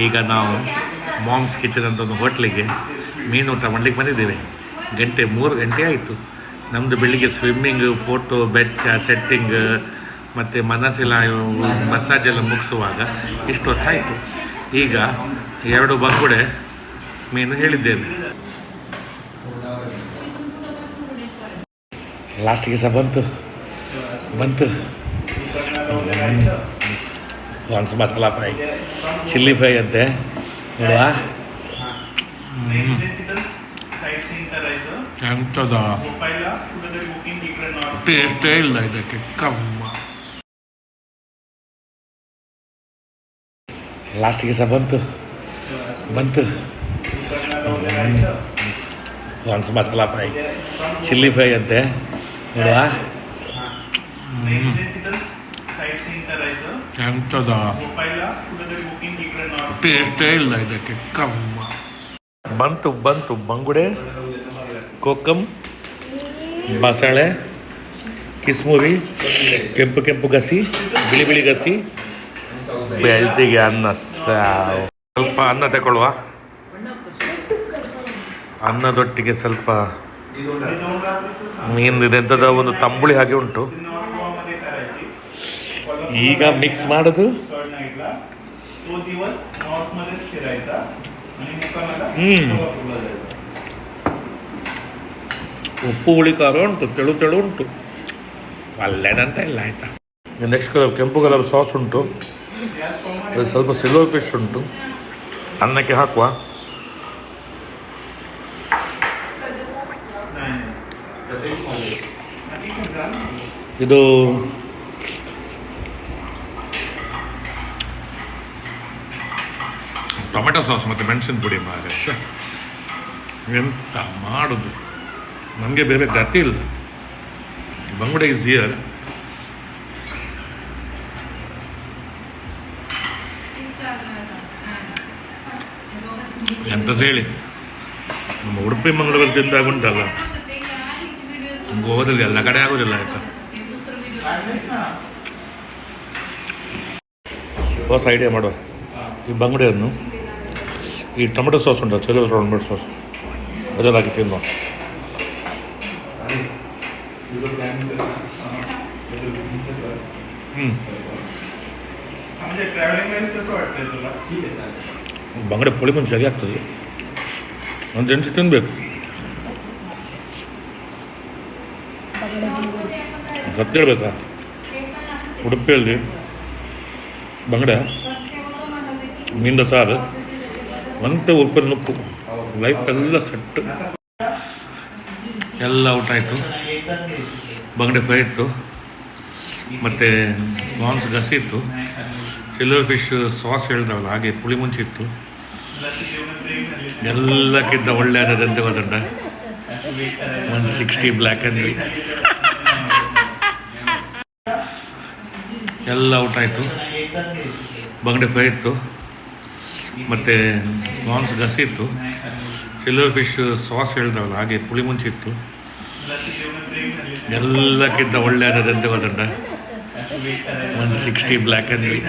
ಈಗ ನಾವು moms kitchen ಅಂತ ಒಂದು ಹೋಟ್ಲಿಗೆ ಮೀನು ಊಟ ಮಾಡ್ಲಿಕ್ಕೆ ಬಂದಿದ್ದೇವೆ. 3 ಗಂಟೆ ಆಯಿತು. ನಮ್ಮದು ಬೆಳಿಗ್ಗೆ ಸ್ವಿಮ್ಮಿಂಗ್, ಫೋಟೋ, ಬೆಚ್ಚ, ಸೆಟ್ಟಿಂಗ್ ಮತ್ತು ಮನಸ್ಸಿಲ್ಲ ಮಸಾಜ್ ಎಲ್ಲ ಮುಗಿಸುವಾಗ ಇಷ್ಟೊತ್ತಾಯಿತು. ಈಗ 2 ಬಂಗುಡೆ ಮೀನು ಹೇಳಿದ್ದೇನೆ. ಲಾಸ್ಟಿಗೆ ಸಹ ಬಂತು prawns masala fry, chilli fry ಅಂತೆ ನೋಡುವ. ಎಂಥದ ಟೇಸ್ಟೇ ಇಲ್ಲ ಇದಕ್ಕೆ, ಕಮ್ಮ. ಲಾಸ್ಟಿಗೆ ಸಹ ಬಂತು prawns masala fry, chilli fry ಅಂತೆ ನೋಡುವ. ಎಂಥದ ಟೇಸ್ಟೇ ಇಲ್ಲ ಇದಕ್ಕೆ, ಕಮ್ಮ. ಬಂತು ಬಂಗುಡೆ, ಕೋಕಮ್, ಬಸಳೆ, ಕಿಸ್ಮುರಿ, ಕೆಂಪು ಗಸಿ, ಬಿಳಿ ಗಸಿ, ಬೆಳ್ತಿಗೆ ಅನ್ನ. ಸ್ವಲ್ಪ ಅನ್ನ ತಗೊಳ್ಳುವ. ಅನ್ನದೊಟ್ಟಿಗೆ ಸ್ವಲ್ಪ ಮೀನಿದೆ, ಎಂಥದ ಒಂದು ತಂಬುಳಿ ಹಾಗೆ ಉಂಟು. ಈಗ ಮಿಕ್ಸ್ ಮಾಡೋದು. ಉಪ್ಪು ಹುಳಿ ಖಾರ ಉಂಟು, ತೆಳು ಉಂಟು, ಒಳ್ಳೆದಂತ ಇಲ್ಲ. ಆಯಿತಾ, ನೆಕ್ಸ್ಟ್ ಕಲರ್ ಕೆಂಪು ಕಲರ್ ಸಾಸ್ ಉಂಟು, ಸ್ವಲ್ಪ ಸಿಲ್ವರ್ ಫಿಶ್ ಉಂಟು. ಅನ್ನಕ್ಕೆ ಹಾಕುವ. ಇದು ಟೊಮೆಟೊ ಸಾಸ್ ಮತ್ತು ಮೆಣಸಿನ ಪುಡಿ ಮಾರೇ. ಎಂತ ಮಾಡೋದು, ನಮಗೆ ಬೇರೆ ಗತಿ ಇಲ್ಲ. ಬಂಗುಡೆ ಈಸ್ ಹಿಯರ್. ಎಂಥದ್ದು ಹೇಳಿ, ನಮ್ಮ ಉಡುಪಿ ಮಂಗಳೂರಲ್ಲಿ ತಿಂದಾಗ ಉಂಟಲ್ಲ, ಗೋವಾದಲ್ಲಿ ಎಲ್ಲ ಕಡೆ ಆಗೋದಿಲ್ಲ. ಆಯಿತಾ, ಹೊಸ ಐಡಿಯಾ ಮಾಡುವ. ಈ ಬಂಗುಡೆಯನ್ನು ಈ ಟೊಮೆಟೊ ಸಾಸ್ ಉಂಟು, ಚಲೋ ಟೊಮೆಟೊ ಸಾಸ್ ಅದೆಲ್ಲ ಹಾಕಿ ತಿನ್ನುವ. ಬಂಗುಡೆ ಪುಳಿ ಮುಂಚೆ ಆಗಿ ಆಗ್ತದೆ. ಒಂದು ಜನಿಸಿ ತಿನ್ನಬೇಕು. ಸತ್ಯ ಹೇಳ್ಬೇಕಾ, ಉಡುಪಿಯಲ್ಲಿ ಬಂಗುಡೆ ಮೀನಿನ ಸಾರು ಮತ್ತೆ ಉಪ್ಪು ನುಪ್ಪು, ಲೈಫ್ ಎಲ್ಲ ಸೆಟ್. ಎಲ್ಲ ಊಟ ಆಯಿತು. ಬಂಗುಡೆ ಫ್ರೈ ಇತ್ತು, ಮತ್ತು ಪ್ರಾನ್ಸ್ ಗಸಿ ಇತ್ತು, ಸಿಲ್ವರ್ ಫಿಶ್ ಸಾಸ್ ಹೇಳ್ತಾವಲ್ಲ ಹಾಗೆ ಪುಳಿ ಮುಂಚೆ ಇತ್ತು. ಎಲ್ಲಕ್ಕಿಂತ ಒಳ್ಳೆಯದಂತ ಗೊತ್ತುಂಟ, 160 ಬ್ಲ್ಯಾಕ್ ಆ್ಯಂಡ್ ವೈಟ್. ಎಲ್ಲ ಊಟ ಆಯಿತು. ಬಂಗುಡೆ ಫ್ರೈ ಇತ್ತು, ಮತ್ತು ಪ್ರಾನ್ಸ್ ಗಸಿ ಇತ್ತು, ಸಿಲ್ವರ್ ಫಿಶ್ ಸಾಸ್ ಹೇಳ್ತಾವಲ್ಲ ಹಾಗೆ ಪುಳಿ ಮುಂಚೆ ಇತ್ತು. ಎಲ್ಲಕ್ಕಿಂತ ಒಳ್ಳೆಯದಂತ ಗೊತ್ತುಂಟ, 160 ಬ್ಲ್ಯಾಕ್ ಆ್ಯಂಡ್ ವೈಟ್.